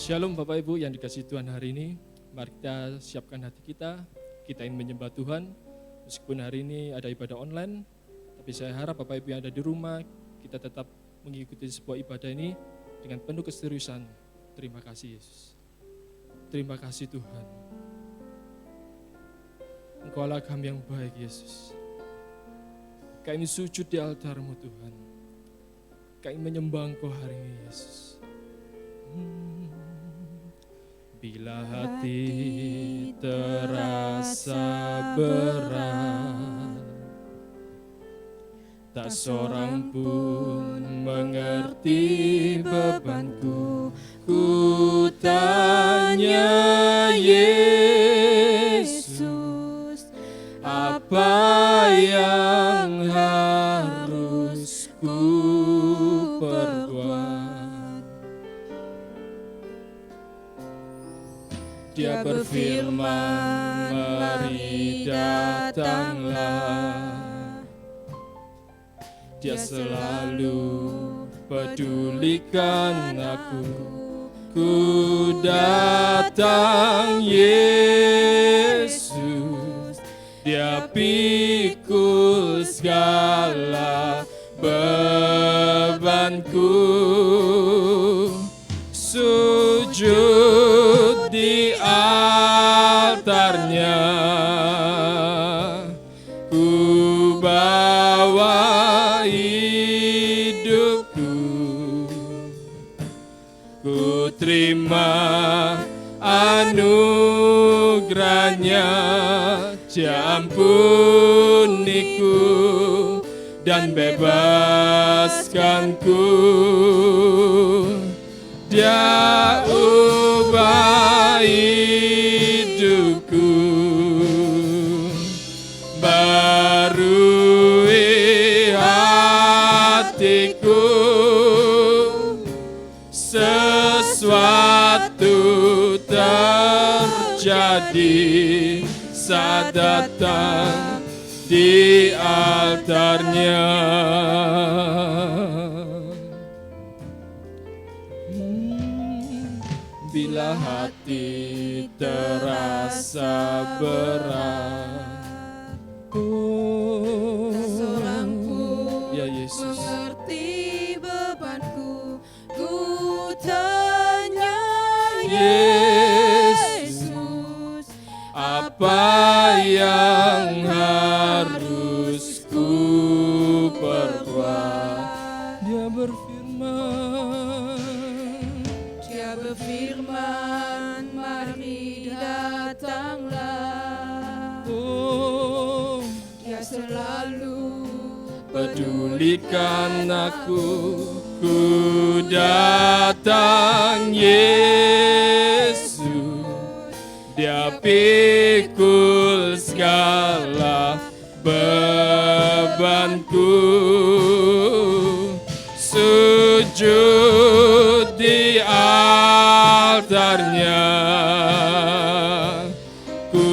Shalom Bapak Ibu yang dikasihi Tuhan hari ini. Mari kita siapkan hati kita ingin menyembah Tuhan. Meskipun hari ini ada ibadah online, tapi saya harap Bapak Ibu yang ada di rumah, kita tetap mengikuti sebuah ibadah ini dengan penuh keseriusan. Terima kasih Yesus. Terima kasih Tuhan. Engkau adalah Kami yang baik Yesus. Kami sujud di altar-Mu Tuhan. Kami menyembah Engkau hari ini Yesus. Bila hati terasa berat, tak seorang pun mengerti bebanku. Ku tanya Yesus, apa yang harus ku perbuat? Dia berfirman, mari datanglah. Dia selalu pedulikan aku. Ku datang Yesus, Dia pikul segala bebanku. Sujud di altarnya, ku bawa hidupku. Ku terima anugerahnya, Dia ampuniku dan bebaskanku. Dia ubah hidupku, barui hatiku. Sesuatu terjadi saat datang di altarnya. Bila hati terasa berat, seorang pun ya Yesus, mengerti bebanku. Ku tanya Yesus, apa yang harus ku perbuat? Dia berfirman, mari datanglah. oh, Dia selalu pedulikan aku. Ku datang Yesus, Dia pikul segala bebanku. Sujud di altarnya, ku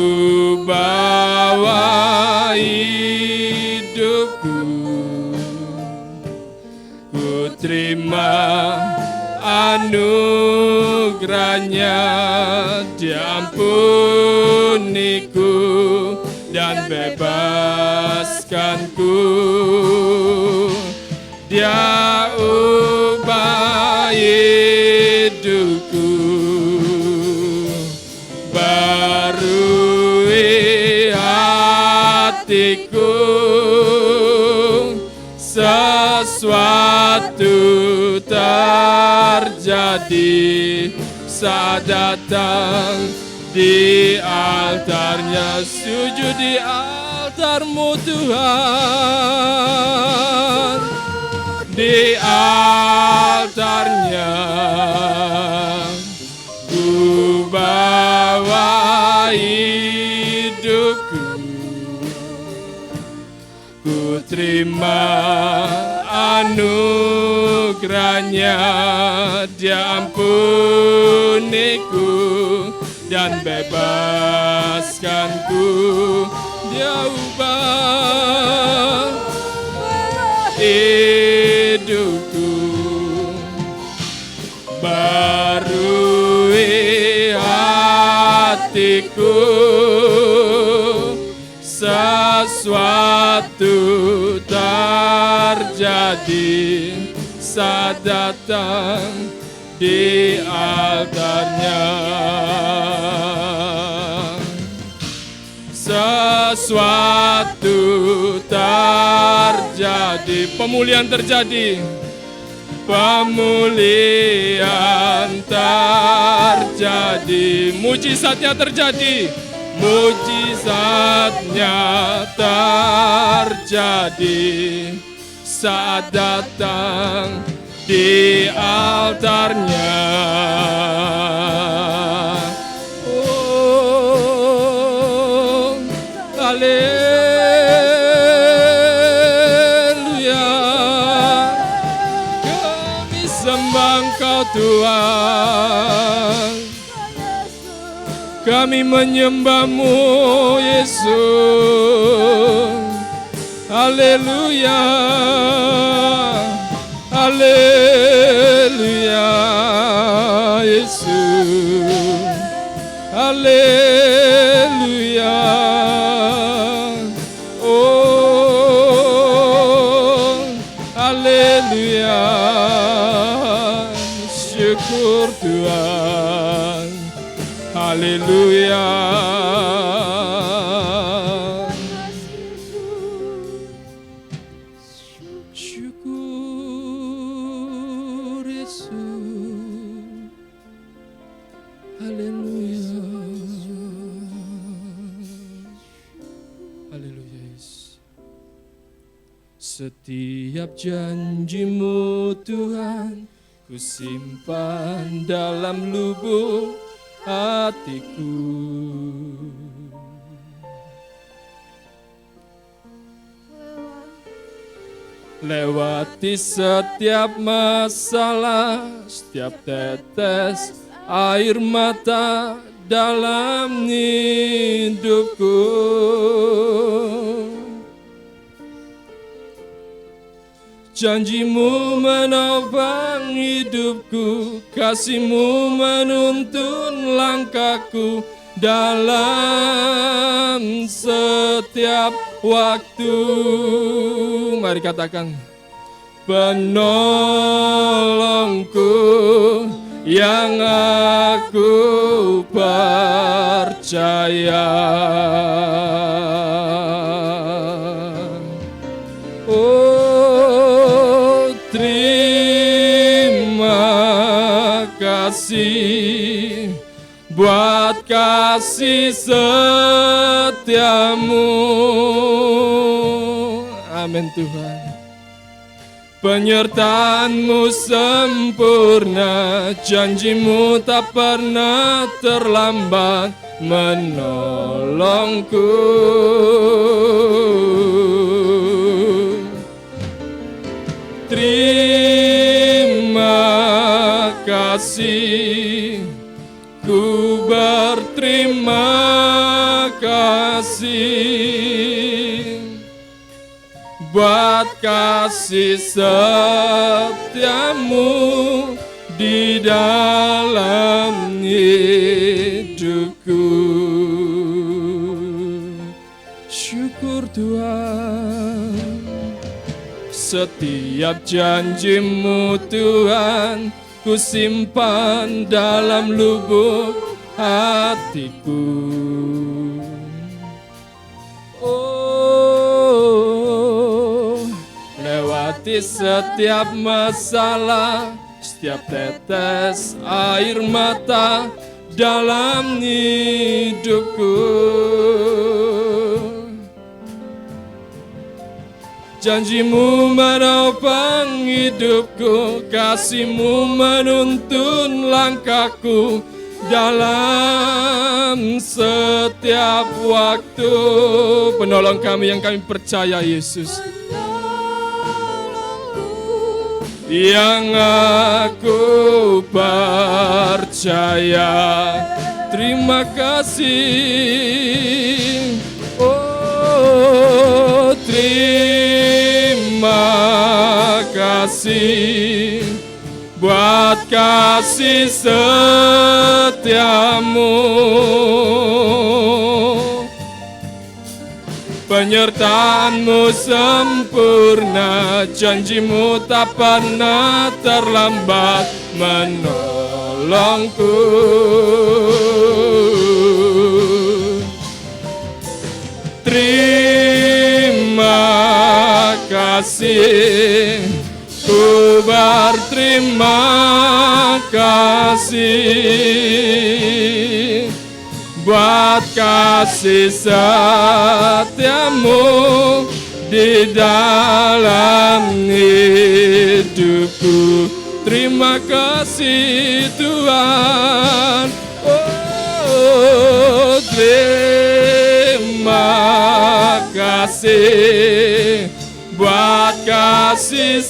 bawa hidupku. Ku terima anugerahnya, Dia ampuniku dan bebaskanku. Dia ubah hidupku, barui hatiku. Sesuatu terjadi saat datang di altarnya. Sujud di altar-Mu Tuhan, di altarnya ku bawa hidupku. Ku terima anugerahnya, Dia ampuniku dan bebaskanku. Dia ubah hidupku, baru hatiku, sesuatu terjadi saat datang di altarnya. Sesuatu terjadi, pemulihan terjadi, pemulihan terjadi, mujizatnya terjadi, mujizatnya terjadi saat datang di altarnya. Oh, haleluya, kami sembah Engkau Tuhan, kami menyembah-Mu Yesus. Haleluya, haleluya Yesus. Haleluya. Oh, haleluya. Syukur Tuhan. Haleluya. Syukur Yesus. Haleluya. Haleluya Yesus. Setiap janji-Mu Tuhan, ku simpan dalam lubuk hatiku. Lewati setiap masalah, setiap tetes air mata dalam hidupku. Janji-Mu menopang hidupku, kasih-Mu menuntun langkahku dalam setiap waktu. Mari katakan, penolongku yang aku percaya. Oh, terima kasih buat kasih setiamu. Amin Tuhan. Penyertaan-Mu sempurna, janji-Mu tak pernah terlambat menolongku. Terima kasih, ku berterima kasih buat kasih setiamu di dalam hidupku. Syukur Tuhan. Setiap janji-Mu Tuhan, ku simpan dalam lubuk hatiku. Oh, lewati setiap masalah, setiap tetes air mata dalam hidupku. Janji-Mu menopang hidupku, kasih-Mu menuntun langkahku dalam setiap waktu. Penolong kami yang kami percaya Yesus, yang aku percaya. Terima kasih. Oh, terima kasih buat kasih setiamu Penyertaan-Mu sempurna, janji-Mu tak pernah terlambat menolongku. Terima kasih, ku berterima kasih buat kasih setiamu di dalam hidupku. Terima kasih Tuhan, oh terima kasih buat kasih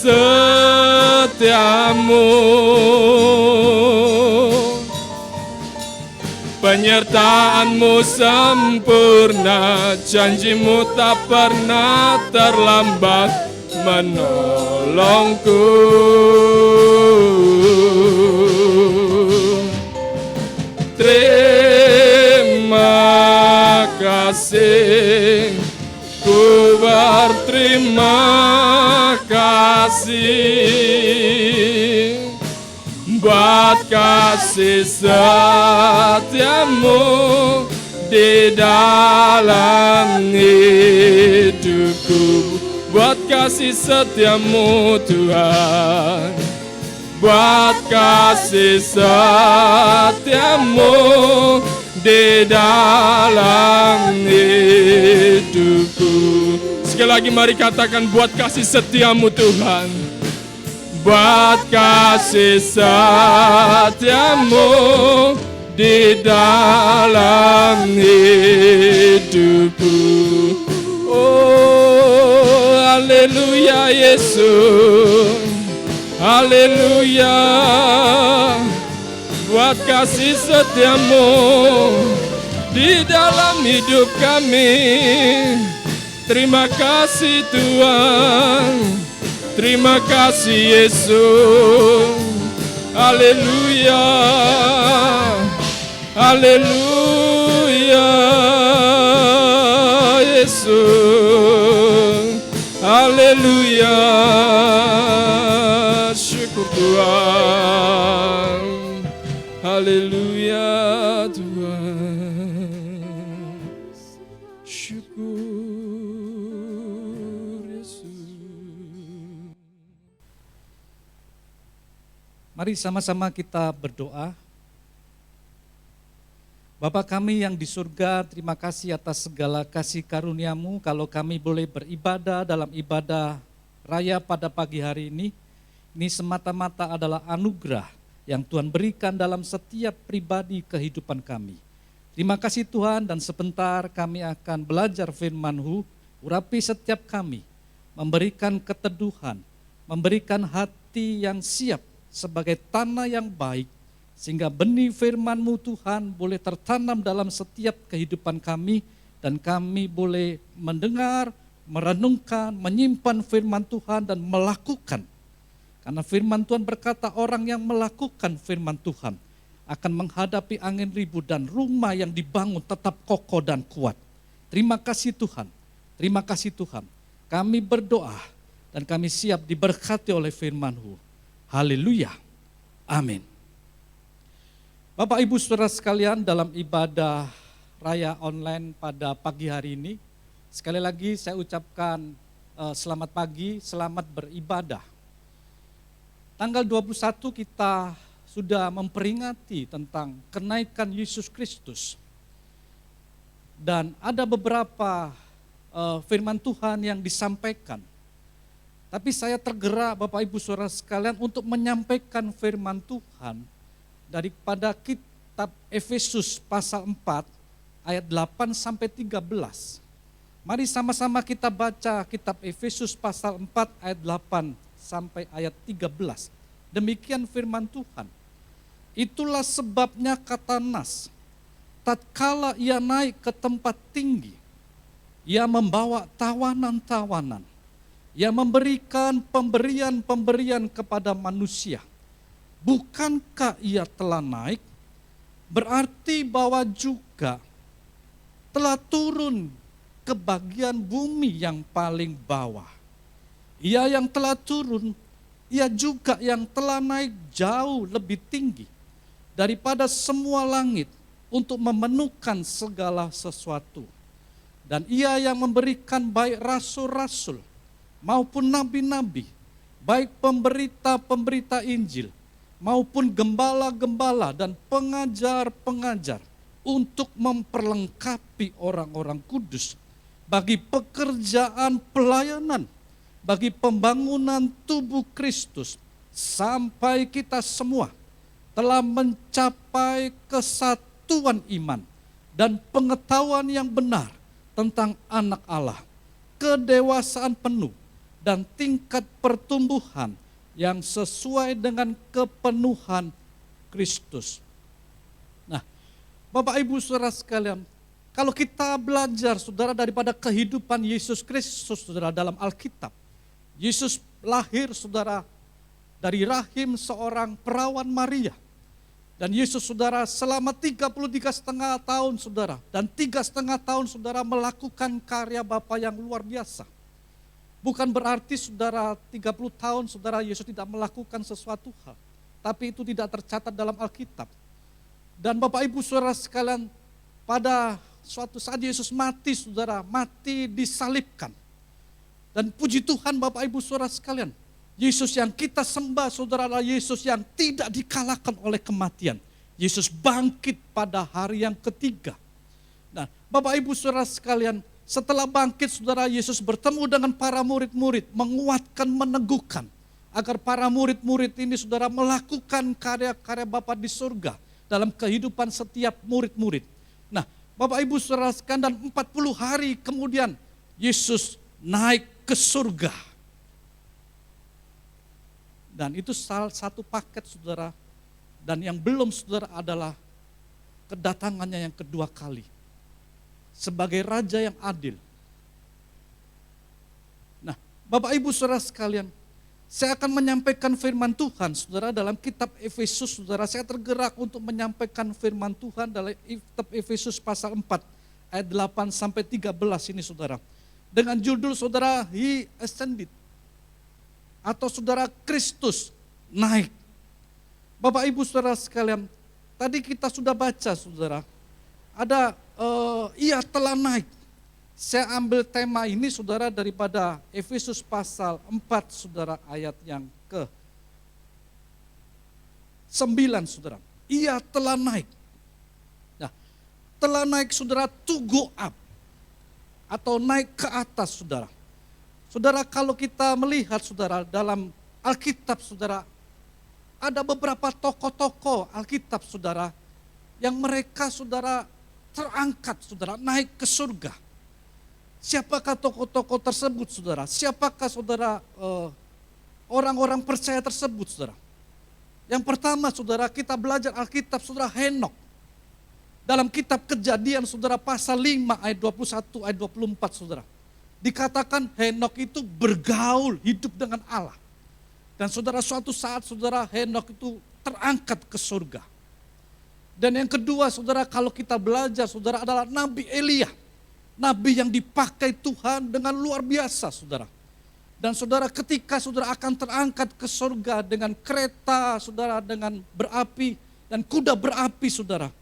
setiamu. Penyertaan-Mu sempurna, janji-Mu tak pernah terlambat menolongku. Terima kasih, ku berterima kasih buat kasih setiamu di dalam hidupku. Buat kasih setiamu Tuhan, buat kasih setiamu di dalam hidupku. Sekali lagi mari katakan, buat kasih setiamu Tuhan, buat kasih setiamu di dalam hidupku. Oh, haleluya Yesus, haleluya. Buat kasih setiamu di dalam hidup kami. Terima kasih Tuhan, terima kasih Yesus, haleluya, haleluya Yesus, haleluya, syukur Tuhan, haleluya Tuhan, syukur Yesus. Mari sama-sama kita berdoa. Bapa kami yang di surga, terima kasih atas segala kasih karunia-Mu kalau kami boleh beribadah dalam ibadah raya pada pagi hari ini. Ini semata-mata adalah anugerah yang Tuhan berikan dalam setiap pribadi kehidupan kami. Terima kasih Tuhan, dan sebentar kami akan belajar firman-Mu, urapi setiap kami, memberikan keteduhan, memberikan hati yang siap sebagai tanah yang baik, sehingga benih firman-Mu Tuhan boleh tertanam dalam setiap kehidupan kami, dan kami boleh mendengar, merenungkan, menyimpan firman Tuhan dan melakukan. Karena firman Tuhan berkata, orang yang melakukan firman Tuhan akan menghadapi angin ribut dan rumah yang dibangun tetap kokoh dan kuat. Terima kasih Tuhan, terima kasih Tuhan. Kami berdoa dan kami siap diberkati oleh firman-Mu. Haleluya, amin. Bapak Ibu Saudara sekalian, dalam ibadah raya online pada pagi hari ini, sekali lagi saya ucapkan selamat pagi, selamat beribadah. Tanggal 21 kita sudah memperingati tentang kenaikan Yesus Kristus. Dan ada beberapa firman Tuhan yang disampaikan. Tapi saya tergerak Bapak Ibu Saudara sekalian untuk menyampaikan firman Tuhan daripada kitab Efesus pasal 4 ayat 8 sampai 13. Mari sama-sama kita baca kitab Efesus pasal 4 ayat 8 sampai ayat 13. Demikian firman Tuhan. Itulah sebabnya kata Nas, tatkala ia naik ke tempat tinggi, ia membawa tawanan-tawanan, ia memberikan pemberian-pemberian kepada manusia. Bukankah ia telah naik? Berarti bahwa juga telah turun ke ke bagian bumi yang paling bawah. Ia yang telah turun, ia juga yang telah naik jauh lebih tinggi daripada semua langit untuk memenuhkan segala sesuatu. Dan ia yang memberikan baik rasul-rasul maupun nabi-nabi, baik pemberita-pemberita Injil maupun gembala-gembala dan pengajar-pengajar untuk memperlengkapi orang-orang kudus bagi pekerjaan pelayanan, bagi pembangunan tubuh Kristus, sampai kita semua telah mencapai kesatuan iman dan pengetahuan yang benar tentang anak Allah, kedewasaan penuh dan tingkat pertumbuhan yang sesuai dengan kepenuhan Kristus. Nah, Bapak Ibu Saudara sekalian, kalau kita belajar saudara daripada kehidupan Yesus Kristus saudara dalam Alkitab, Yesus lahir saudara dari rahim seorang perawan Maria. Dan Yesus saudara selama 33,5 tahun saudara, dan 3,5 tahun saudara melakukan karya Bapa yang luar biasa. Bukan berarti saudara 30 tahun saudara Yesus tidak melakukan sesuatu hal, tapi itu tidak tercatat dalam Alkitab. Dan Bapak Ibu Saudara sekalian, pada suatu saat Yesus mati saudara, mati disalibkan. Dan puji Tuhan Bapak Ibu Saudara sekalian, Yesus yang kita sembah saudara adalah Yesus yang tidak dikalahkan oleh kematian. Yesus bangkit pada hari yang ketiga. Nah, Bapak Ibu Saudara sekalian, setelah bangkit saudara Yesus bertemu dengan para murid-murid, menguatkan, meneguhkan agar para murid-murid ini saudara melakukan karya-karya Bapa di surga dalam kehidupan setiap murid-murid. Nah, Bapak Ibu Saudara sekalian, dan 40 hari kemudian Yesus naik ke surga. Dan itu salah satu paket saudara. Dan yang belum saudara adalah kedatangannya yang kedua kali. Sebagai Raja yang adil. Nah, Bapak Ibu Saudara sekalian, saya akan menyampaikan firman Tuhan saudara dalam kitab Efesus saudara. Saya tergerak untuk menyampaikan firman Tuhan dalam kitab Efesus pasal 4 ayat 8 sampai 13 ini saudara. Dengan judul saudara, He Ascended, atau saudara Kristus naik. Bapak Ibu Saudara sekalian, tadi kita sudah baca saudara, ada ia telah naik. Saya ambil tema ini saudara daripada Efesus pasal 4 saudara, ayat yang ke-9 saudara. Ia telah naik. Nah, telah naik saudara, to go up, atau naik ke atas saudara. Saudara, kalau kita melihat saudara dalam Alkitab saudara, ada beberapa tokoh-tokoh Alkitab saudara yang mereka saudara terangkat saudara, naik ke surga. Siapakah tokoh-tokoh tersebut saudara? Siapakah saudara orang-orang percaya tersebut saudara? Yang pertama saudara, kita belajar Alkitab saudara, Henok. Dalam kitab Kejadian saudara pasal 5 ayat 21 ayat 24 saudara. Dikatakan Henok itu bergaul hidup dengan Allah. Dan saudara, suatu saat saudara Henok itu terangkat ke surga. Dan yang kedua saudara, kalau kita belajar saudara, adalah Nabi Elia. Nabi yang dipakai Tuhan dengan luar biasa saudara. Dan saudara, ketika saudara akan terangkat ke surga dengan kereta saudara, dengan berapi dan kuda berapi saudara,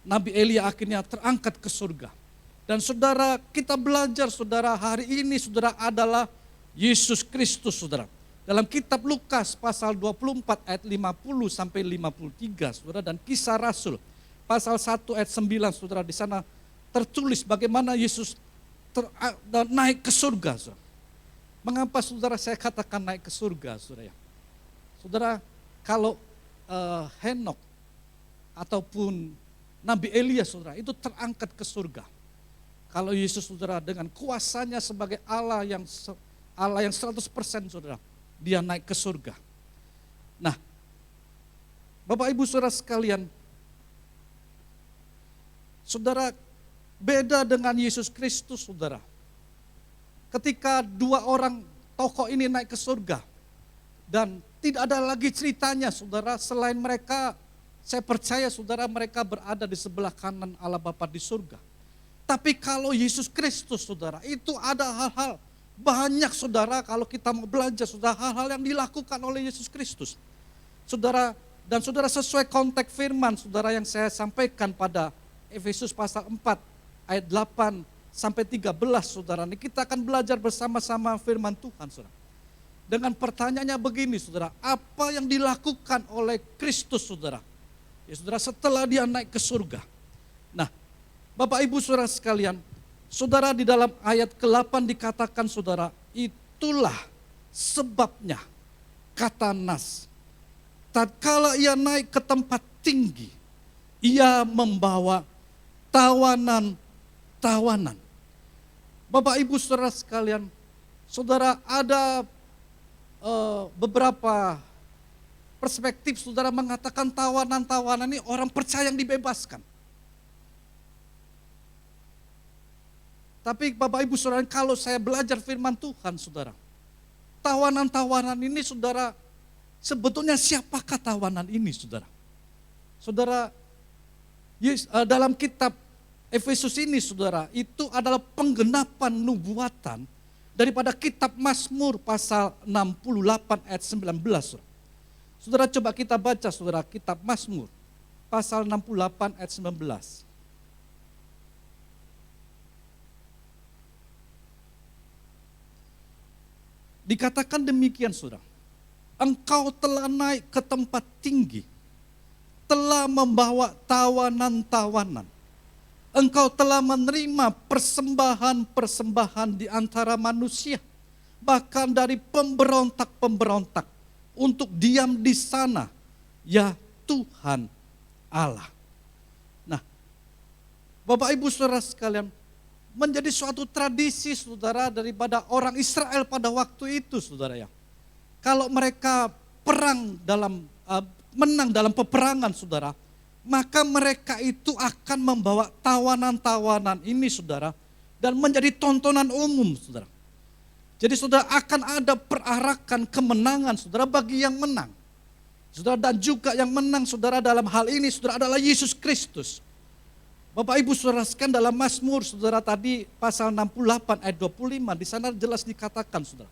Nabi Elia akhirnya terangkat ke surga. Dan saudara, kita belajar saudara, hari ini saudara adalah Yesus Kristus saudara. Dalam kitab Lukas pasal 24 ayat 50 sampai 53 saudara, dan Kisah Rasul pasal 1 ayat 9 saudara, di sana tertulis bagaimana Yesus naik ke surga saudara. Mengapa saudara saya katakan naik ke surga saudara ya? Saudara, kalau Henok ataupun Nabi Elia saudara itu terangkat ke surga. Kalau Yesus saudara dengan kuasanya sebagai Allah yang 100% saudara, dia naik ke surga. Nah, Bapak Ibu Saudara sekalian, saudara, beda dengan Yesus Kristus saudara. Ketika dua orang tokoh ini naik ke surga, dan tidak ada lagi ceritanya saudara, selain mereka, saya percaya saudara, mereka berada di sebelah kanan Allah Bapa di surga. Tetapi kalau Yesus Kristus saudara, itu ada hal-hal banyak saudara, kalau kita mau belajar saudara, hal-hal yang dilakukan oleh Yesus Kristus. Saudara, dan saudara sesuai konteks firman saudara yang saya sampaikan pada Efesus pasal 4 ayat 8 sampai 13 saudara. Ini kita akan belajar bersama-sama firman Tuhan saudara. Dengan pertanyaannya begini saudara, apa yang dilakukan oleh Kristus saudara? Ya saudara, setelah dia naik ke surga. Nah, Bapak Ibu saudara sekalian, saudara di dalam ayat ke-8 dikatakan saudara, itulah sebabnya kata Nas. Tatkala ia naik ke tempat tinggi, ia membawa tawanan-tawanan. Bapak Ibu saudara sekalian, saudara ada beberapa perspektif saudara mengatakan tawanan-tawanan ini orang percaya yang dibebaskan. Tapi Bapak Ibu saudara, kalau saya belajar firman Tuhan saudara, tawanan-tawanan ini saudara, sebetulnya siapakah tawanan ini saudara? Saudara, dalam kitab Efesus ini saudara, itu adalah penggenapan nubuatan daripada kitab Mazmur pasal 68 ayat 19. Saudara coba kita baca saudara kitab Mazmur pasal 68 ayat 19. Dikatakan demikian saudara, engkau telah naik ke tempat tinggi, telah membawa tawanan-tawanan. Engkau telah menerima persembahan-persembahan di antara manusia, bahkan dari pemberontak-pemberontak, untuk diam di sana, ya Tuhan Allah. Nah, Bapak Ibu saudara sekalian, menjadi suatu tradisi saudara daripada orang Israel pada waktu itu saudara ya. Kalau mereka menang dalam peperangan saudara, maka mereka itu akan membawa tawanan-tawanan ini saudara, dan menjadi tontonan umum saudara. Jadi saudara, akan ada perarakan kemenangan saudara bagi yang menang. Saudara, dan juga yang menang saudara dalam hal ini saudara adalah Yesus Kristus. Bapak Ibu saudara sekalian, dalam Mazmur saudara tadi pasal 68 ayat 25, di sana jelas dikatakan saudara,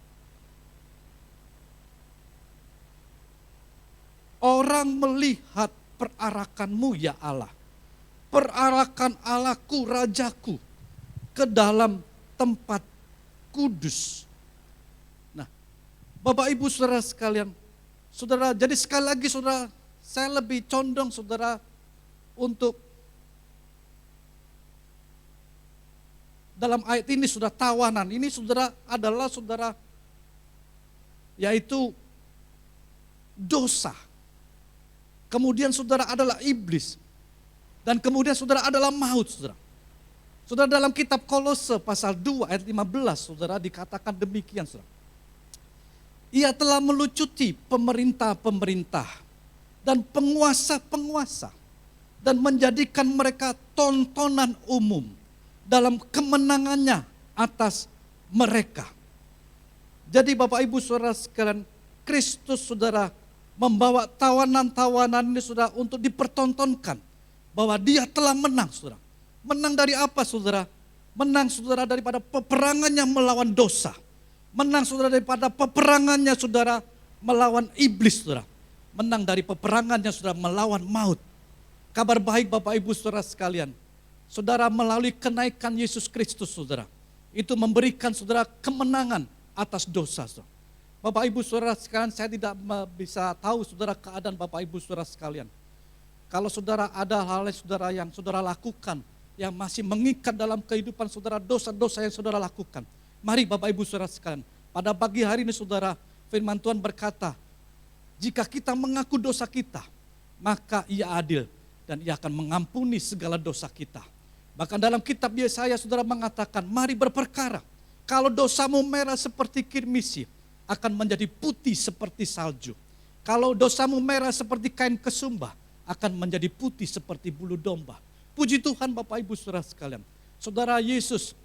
orang melihat perarakanmu ya Allah, perarakan Allahku, Rajaku, ke dalam tempat kudus. Nah, Bapak Ibu saudara sekalian, saudara, jadi sekali lagi saudara, saya lebih condong saudara untuk dalam ayat ini saudara, tawanan ini saudara adalah saudara, yaitu dosa. Kemudian saudara adalah iblis. Dan kemudian saudara adalah maut saudara. Saudara, dalam kitab Kolose pasal 2 ayat 15 saudara dikatakan demikian saudara. Ia telah melucuti pemerintah-pemerintah dan penguasa-penguasa dan menjadikan mereka tontonan umum dalam kemenangannya atas mereka. Jadi Bapak Ibu saudara sekalian, Kristus saudara membawa tawanan-tawanan ini saudara untuk dipertontonkan bahwa dia telah menang saudara. Menang dari apa saudara? Menang saudara daripada peperangannya melawan dosa. Menang saudara daripada peperangannya saudara melawan iblis saudara. Menang dari peperangannya saudara melawan maut. Kabar baik Bapak Ibu saudara sekalian, saudara melalui kenaikan Yesus Kristus saudara, itu memberikan saudara kemenangan atas dosa saudara. Bapak Ibu saudara sekalian, saya tidak bisa tahu saudara keadaan Bapak Ibu saudara sekalian. Kalau saudara ada hal yang saudara lakukan yang masih mengikat dalam kehidupan saudara, dosa-dosa yang saudara lakukan, mari Bapak Ibu saudara sekalian, pada pagi hari ini saudara, firman Tuhan berkata, jika kita mengaku dosa kita, maka Ia adil dan Ia akan mengampuni segala dosa kita. Bahkan dalam kitab Yesaya saudara mengatakan, mari berperkara, kalau dosamu merah seperti kirmisi, akan menjadi putih seperti salju. Kalau dosamu merah seperti kain kesumba, akan menjadi putih seperti bulu domba. Puji Tuhan Bapak Ibu saudara sekalian. Saudara, Yesus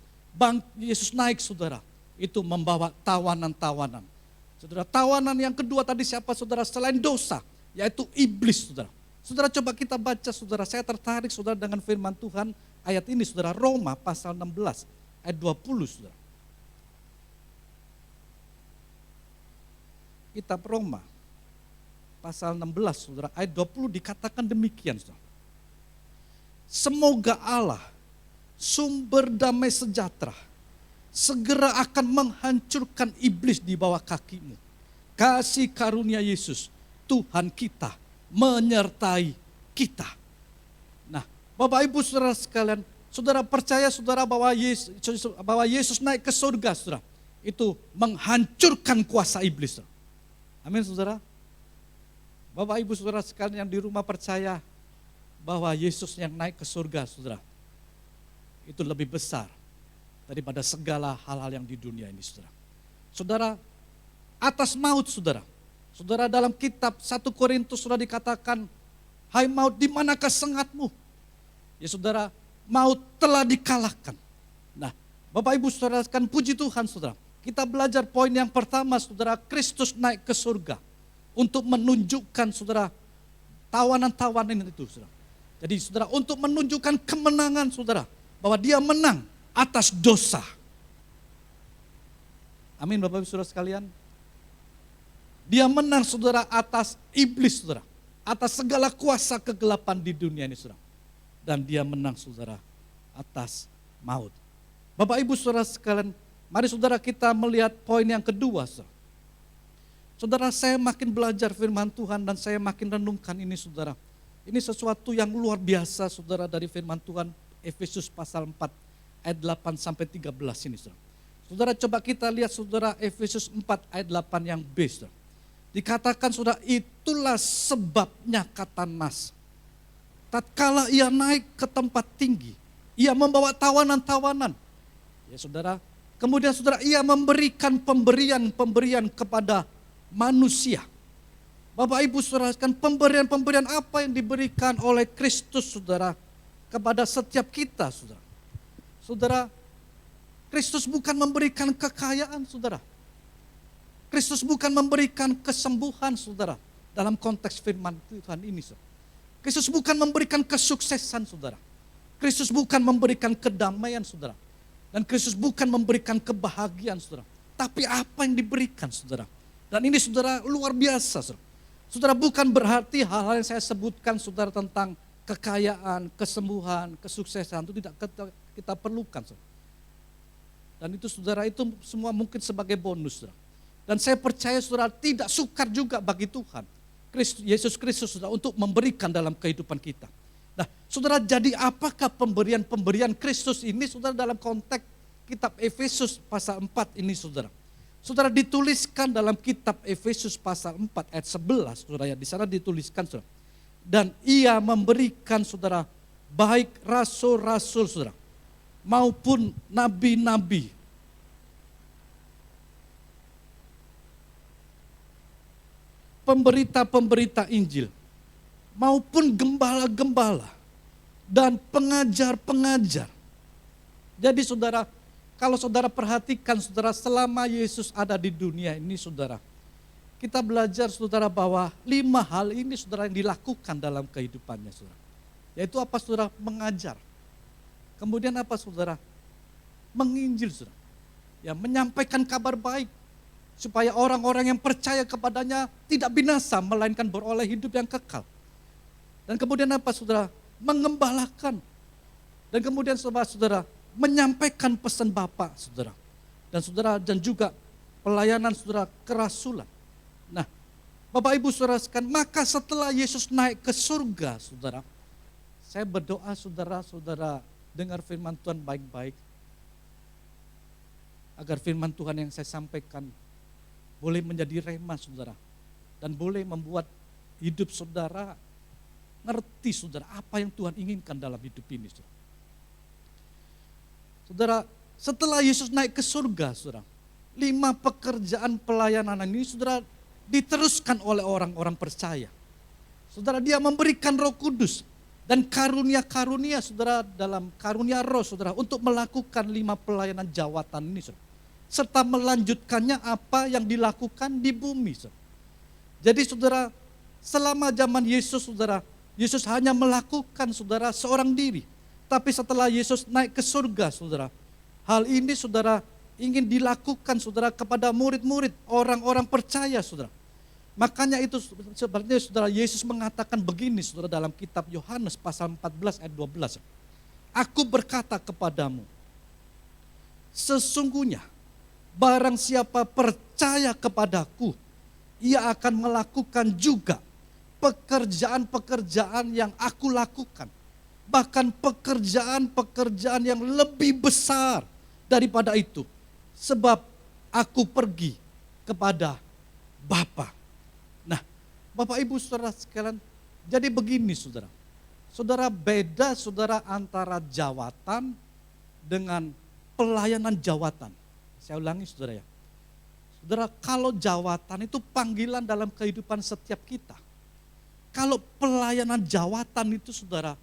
naik saudara, itu membawa tawanan-tawanan. Saudara, tawanan yang kedua tadi siapa saudara? Selain dosa, yaitu iblis saudara. Saudara, coba kita baca saudara, saya tertarik saudara dengan firman Tuhan, ayat ini saudara, Roma pasal 16 ayat 20 saudara. Kitab Roma pasal 16 saudara, ayat 20 dikatakan demikian saudara. Semoga Allah, sumber damai sejahtera, segera akan menghancurkan iblis di bawah kakimu. Kasih karunia Yesus, Tuhan kita, menyertai kita. Nah, Bapak Ibu saudara sekalian, saudara percaya saudara bahwa Yesus naik ke surga saudara, itu menghancurkan kuasa iblis. Saudara. Amin saudara. Bapak Ibu saudara sekalian yang di rumah percaya bahwa Yesus yang naik ke surga saudara, itu lebih besar daripada segala hal-hal yang di dunia ini saudara. Saudara, atas maut saudara. Saudara dalam kitab 1 Korintus sudah dikatakan, hai maut di manakah sengatmu? Ya saudara, maut telah dikalahkan. Nah, Bapak Ibu saudara sekalian, puji Tuhan saudara. Kita belajar poin yang pertama saudara, Kristus naik ke surga untuk menunjukkan saudara tawanan-tawanan itu saudara. Jadi saudara, untuk menunjukkan kemenangan saudara, bahwa dia menang atas dosa. Amin Bapak Ibu saudara sekalian. Dia menang saudara atas iblis saudara, atas segala kuasa kegelapan di dunia ini saudara. Dan dia menang saudara atas maut. Bapak Ibu saudara sekalian, mari saudara kita melihat poin yang kedua saudara. Saudara, saya makin belajar firman Tuhan dan saya makin renungkan ini saudara. Ini sesuatu yang luar biasa saudara dari firman Tuhan, Efesus pasal 4 ayat 8 sampai 13 ini saudara. Saudara coba kita lihat saudara Efesus 4 ayat 8 yang B saudara. Dikatakan saudara, itulah sebabnya kata Nas. Tatkala ia naik ke tempat tinggi, ia membawa tawanan-tawanan. Ya saudara, kemudian saudara ia memberikan pemberian-pemberian kepada manusia. Bapak Ibu saudara, kan pemberian-pemberian apa yang diberikan oleh Kristus saudara kepada setiap kita saudara. Saudara, Kristus bukan memberikan kekayaan saudara. Kristus bukan memberikan kesembuhan saudara dalam konteks firman Tuhan ini saudara. Kristus bukan memberikan kesuksesan saudara. Kristus bukan memberikan kedamaian saudara. Dan Kristus bukan memberikan kebahagiaan saudara. Tapi apa yang diberikan saudara. Dan ini saudara luar biasa saudara. Saudara, bukan berarti hal-hal yang saya sebutkan saudara tentang kekayaan, kesembuhan, kesuksesan itu tidak kita perlukan saudara. Dan itu saudara, itu semua mungkin sebagai bonus saudara. Dan saya percaya saudara tidak sukar juga bagi Tuhan, Yesus Kristus saudara, untuk memberikan dalam kehidupan kita. Nah saudara, jadi apakah pemberian-pemberian Kristus ini saudara dalam konteks kitab Efesus pasal 4 ini saudara. Saudara, dituliskan dalam kitab Efesus pasal 4 ayat 11 saudara, ya di sana dituliskan saudara. Dan ia memberikan saudara baik rasul-rasul saudara maupun nabi-nabi, pemberita-pemberita Injil, maupun gembala-gembala dan pengajar-pengajar. Jadi saudara, kalau saudara perhatikan saudara, selama Yesus ada di dunia ini saudara, kita belajar saudara bahwa 5 hal ini saudara yang dilakukan dalam kehidupannya saudara. Yaitu apa saudara? Mengajar. Kemudian apa saudara? Menginjil saudara. Ya, menyampaikan kabar baik. Supaya orang-orang yang percaya kepadanya tidak binasa, melainkan beroleh hidup yang kekal. Dan kemudian apa saudara? Mengembalakan. Dan kemudian saudara, menyampaikan pesan Bapa saudara. Dan juga pelayanan saudara kerasulan. Nah, Bapak Ibu saudara sekalian, maka setelah Yesus naik ke surga saudara, saya berdoa saudara-saudara dengar firman Tuhan baik-baik. Agar firman Tuhan yang saya sampaikan boleh menjadi rema saudara. Dan boleh membuat hidup saudara ngerti saudara apa yang Tuhan inginkan dalam hidup ini saudara. Saudara, setelah Yesus naik ke surga saudara, 5 pekerjaan pelayanan ini saudara diteruskan oleh orang-orang percaya. Saudara, dia memberikan Roh Kudus dan karunia-karunia saudara, dalam karunia roh saudara, untuk melakukan 5 pelayanan jawatan ini saudara. Serta melanjutkannya apa yang dilakukan di bumi saudara. Jadi saudara, selama zaman Yesus saudara, Yesus hanya melakukan saudara seorang diri. Tapi setelah Yesus naik ke surga, saudara, hal ini saudara ingin dilakukan saudara kepada murid-murid, orang-orang percaya saudara. Makanya itu sebenarnya saudara Yesus mengatakan begini saudara dalam kitab Yohanes pasal 14 ayat 12. Aku berkata kepadamu, sesungguhnya barang siapa percaya kepadaku, ia akan melakukan juga pekerjaan-pekerjaan yang aku lakukan. Bahkan pekerjaan-pekerjaan yang lebih besar daripada itu. Sebab aku pergi kepada Bapa. Nah, Bapak Ibu saudara sekalian, jadi begini saudara. Saudara, beda saudara antara jawatan dengan pelayanan jawatan. Saya ulangi saudara ya. Saudara, kalau jawatan itu panggilan dalam kehidupan setiap kita. Kalau pelayanan jawatan itu saudara,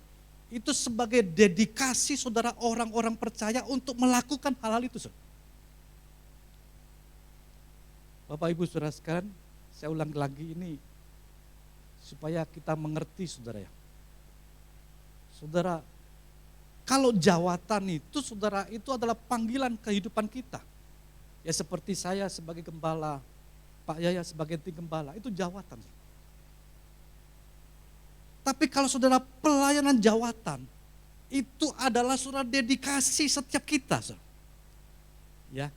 itu sebagai dedikasi saudara orang-orang percaya untuk melakukan hal-hal itu saudara. Bapak Ibu saudara sekalian, saya ulang lagi ini supaya kita mengerti saudara ya. Saudara, kalau jawatan itu saudara itu adalah panggilan kehidupan kita. Ya seperti saya sebagai gembala, Pak Yaya sebagai tim gembala, itu jawatan. Tapi kalau saudara pelayanan jawatan, itu adalah saudara dedikasi setiap kita. Saudara. Ya,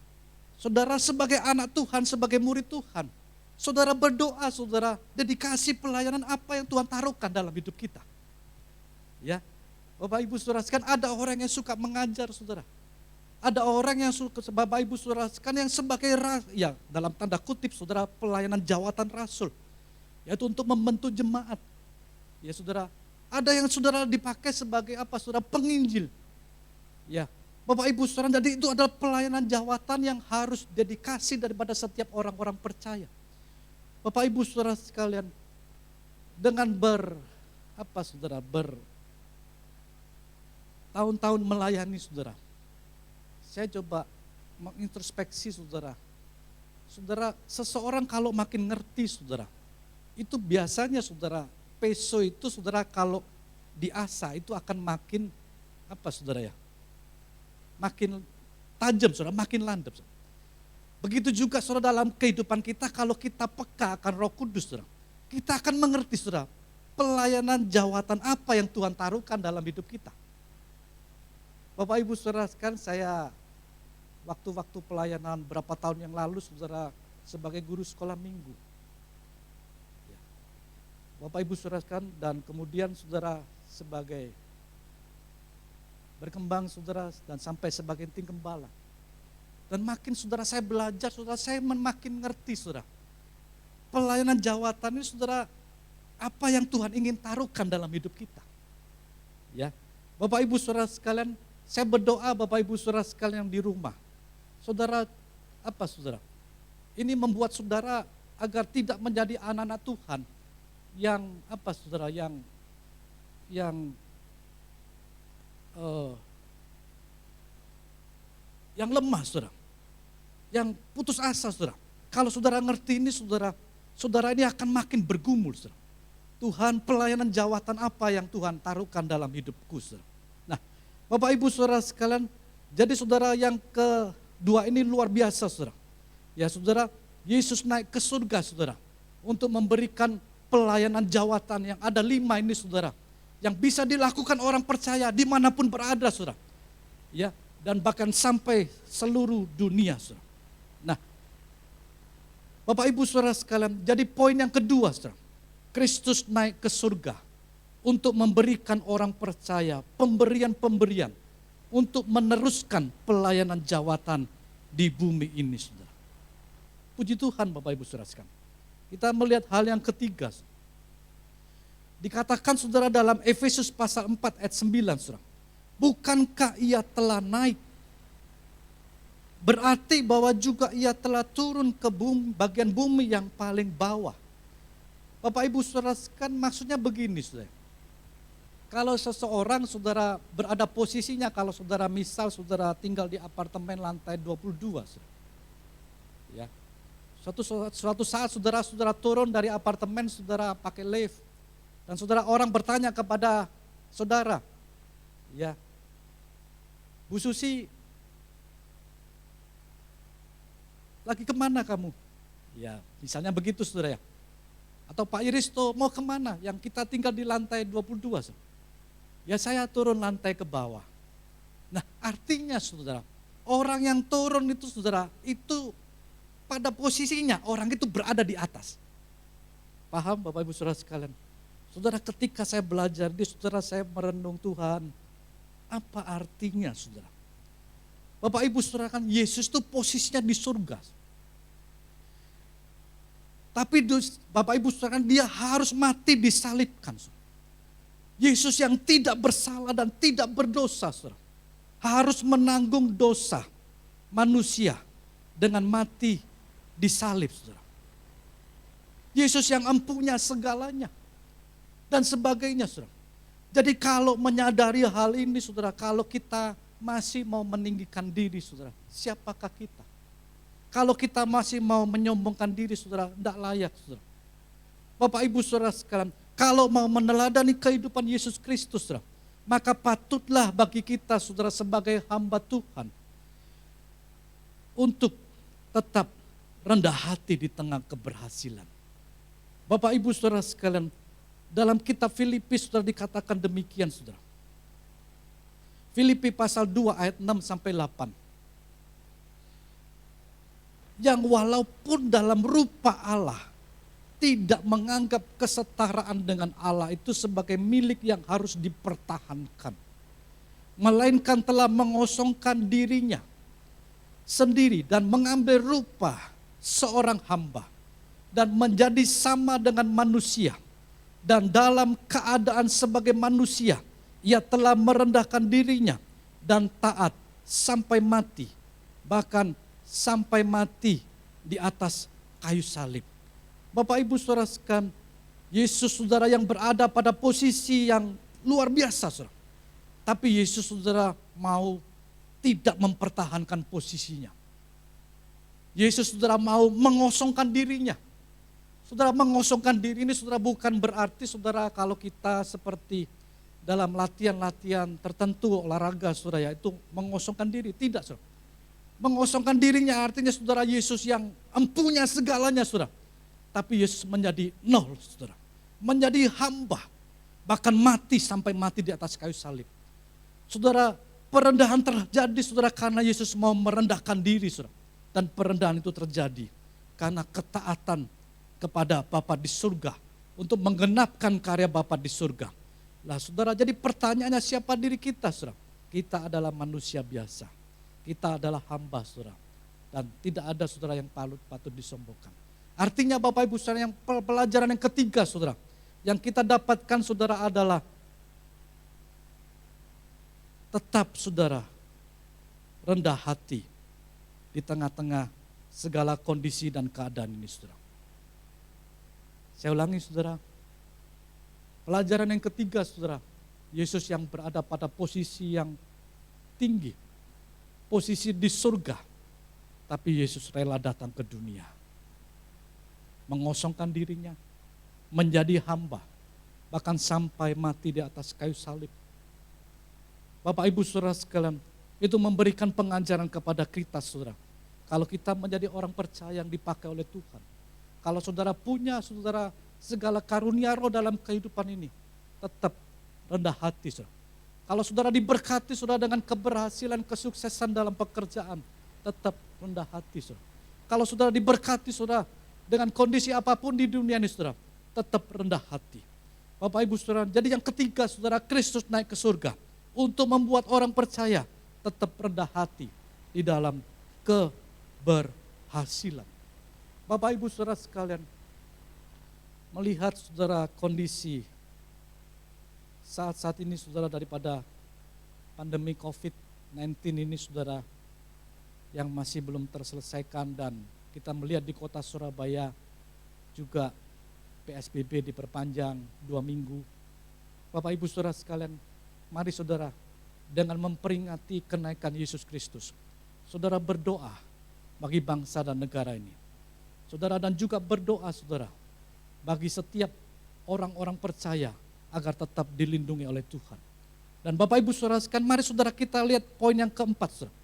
saudara sebagai anak Tuhan, sebagai murid Tuhan, saudara berdoa, saudara dedikasi pelayanan apa yang Tuhan taruhkan dalam hidup kita. Ya, Bapak Ibu saudara sekalian, ada orang yang suka mengajar saudara. Ada orang yang suka, Bapak Ibu saudara sekalian, yang sebagai ya dalam tanda kutip saudara pelayanan jawatan rasul, yaitu untuk membentuk jemaat. Ya saudara, ada yang saudara dipakai sebagai apa saudara, penginjil. Ya, Bapak Ibu saudara, jadi itu adalah pelayanan jawatan yang harus dedikasi daripada setiap orang-orang percaya. Bapak Ibu saudara sekalian, dengan tahun-tahun melayani saudara, saya coba mengintrospeksi saudara. Saudara, seseorang kalau makin ngerti saudara, itu biasanya saudara, peso itu saudara kalau diasah itu akan makin saudara ya, makin tajam saudara, makin landap saudara. Begitu juga saudara dalam kehidupan kita, kalau kita peka akan Roh Kudus saudara, kita akan mengerti saudara pelayanan jawatan apa yang Tuhan taruhkan dalam hidup kita. Bapak Ibu saudara sekalian, saya waktu-waktu pelayanan berapa tahun yang lalu saudara sebagai guru sekolah minggu. Bapak Ibu saudara sekalian, dan kemudian saudara sebagai berkembang saudara dan sampai sebagai tim gembala. Dan makin saudara saya belajar, saudara saya makin ngerti saudara. Pelayanan jawatan ini saudara, apa yang Tuhan ingin taruhkan dalam hidup kita. Ya, Bapak Ibu saudara sekalian, saya berdoa Bapak Ibu saudara sekalian yang di rumah. Saudara, saudara? Ini membuat saudara agar tidak menjadi anak-anak Tuhan yang saudara, yang lemah saudara, yang putus asa saudara. Kalau saudara ngerti ini saudara, saudara ini akan makin bergumul saudara. Tuhan, pelayanan jawatan apa yang Tuhan taruhkan dalam hidupku saudara. Nah, Bapak Ibu saudara sekalian, jadi saudara yang kedua ini luar biasa saudara. Ya saudara, Yesus naik ke surga saudara untuk memberikan pelayanan jawatan yang ada 5 ini saudara, yang bisa dilakukan orang percaya dimanapun berada saudara, ya, dan bahkan sampai seluruh dunia saudara. Nah, Bapak Ibu saudara sekalian, jadi poin yang kedua saudara, Kristus naik ke surga untuk memberikan orang percaya pemberian-pemberian untuk meneruskan pelayanan jawatan di bumi ini saudara. Puji Tuhan Bapak Ibu saudara sekalian. Kita melihat hal yang ketiga. Dikatakan saudara dalam Efesus pasal 4 ayat 9 saudara. Bukankah ia telah naik? Berarti bahwa juga ia telah turun ke bagian bumi yang paling bawah. Bapak Ibu saudara sekalian, maksudnya begini saudara. Kalau seseorang saudara berada posisinya, kalau saudara misal saudara tinggal di apartemen lantai 22 saudara. Ya. Suatu saat saudara turun dari apartemen, saudara pakai lift. Dan saudara, orang bertanya kepada saudara, ya, Bu Susi, lagi kemana kamu? Ya, misalnya begitu saudara ya. Atau Pak Iristo mau kemana? Yang kita tinggal di lantai 22. Saudara. Ya saya turun lantai ke bawah. Nah artinya saudara, orang yang turun itu saudara, itu pada posisinya orang itu berada di atas. Paham Bapak Ibu Saudara sekalian? Saudara ketika saya belajar, saudara saya merenung Tuhan, apa artinya saudara? Bapak Ibu Saudara kan Yesus itu posisinya di surga. Tapi Bapak Ibu Saudara kan dia harus mati disalibkan. Saudara. Yesus yang tidak bersalah dan tidak berdosa saudara, harus menanggung dosa manusia dengan mati disalib saudara. Yesus yang empunya segalanya dan sebagainya saudara. Jadi kalau menyadari hal ini saudara, kalau kita masih mau meninggikan diri saudara, siapakah kita? Kalau kita masih mau menyombongkan diri saudara, tidak layak saudara. Bapak Ibu Saudara sekalian, kalau mau meneladani kehidupan Yesus Kristus saudara, maka patutlah bagi kita saudara sebagai hamba Tuhan untuk tetap rendah hati di tengah keberhasilan. Bapak Ibu Saudara sekalian, dalam kitab Filipi saudara dikatakan demikian saudara. Filipi pasal 2 ayat 6 sampai 8. Yang walaupun dalam rupa Allah tidak menganggap kesetaraan dengan Allah itu sebagai milik yang harus dipertahankan. Melainkan telah mengosongkan dirinya sendiri dan mengambil rupa seorang hamba. Dan menjadi sama dengan manusia. Dan dalam keadaan sebagai manusia, ia telah merendahkan dirinya dan taat sampai mati. Bahkan sampai mati di atas kayu salib. Bapak Ibu Saudara sekalian, Yesus saudara yang berada pada posisi yang luar biasa saudara. Tapi Yesus saudara mau tidak mempertahankan posisinya. Yesus saudara mau mengosongkan dirinya. Saudara mengosongkan diri ini saudara bukan berarti saudara kalau kita seperti dalam latihan-latihan tertentu olahraga saudara ya itu mengosongkan diri. Tidak saudara. Mengosongkan dirinya artinya saudara Yesus yang empunya segalanya saudara. Tapi Yesus menjadi nol saudara. Menjadi hamba. Bahkan mati sampai mati di atas kayu salib. Saudara perendahan terjadi saudara karena Yesus mau merendahkan diri saudara. Dan perendahan itu terjadi karena ketaatan kepada Bapa di surga untuk menggenapkan karya Bapa di surga. Lah saudara, jadi pertanyaannya siapa diri kita saudara? Kita adalah manusia biasa. Kita adalah hamba saudara. Dan tidak ada saudara yang patut disombongkan. Artinya Bapak Ibu saudara yang pelajaran yang ketiga saudara. Yang kita dapatkan saudara adalah tetap saudara rendah hati di tengah-tengah segala kondisi dan keadaan ini saudara. Saya ulangi saudara, pelajaran yang ketiga saudara, Yesus yang berada pada posisi yang tinggi, posisi di surga, tapi Yesus rela datang ke dunia, mengosongkan dirinya, menjadi hamba, bahkan sampai mati di atas kayu salib. Bapak Ibu saudara sekalian, itu memberikan pengajaran kepada kita saudara, kalau kita menjadi orang percaya yang dipakai oleh Tuhan. Kalau saudara punya saudara segala karunia roh dalam kehidupan ini, tetap rendah hati saudara. Kalau saudara diberkati saudara dengan keberhasilan, kesuksesan dalam pekerjaan, tetap rendah hati saudara. Kalau saudara diberkati saudara dengan kondisi apapun di dunia ini saudara, tetap rendah hati. Bapak Ibu saudara, jadi yang ketiga saudara, Kristus naik ke surga untuk membuat orang percaya tetap rendah hati di dalam keberhasilan. Bapak Ibu saudara sekalian, melihat saudara kondisi saat-saat ini saudara daripada pandemi COVID-19 ini saudara yang masih belum terselesaikan dan kita melihat di kota Surabaya juga PSBB diperpanjang 2 minggu. Bapak Ibu saudara sekalian, mari saudara dengan memperingati kenaikan Yesus Kristus, saudara berdoa bagi bangsa dan negara ini. Saudara dan juga berdoa saudara bagi setiap orang-orang percaya agar tetap dilindungi oleh Tuhan. Dan Bapak Ibu saudara sekalian, mari saudara kita lihat poin yang keempat. Saudara,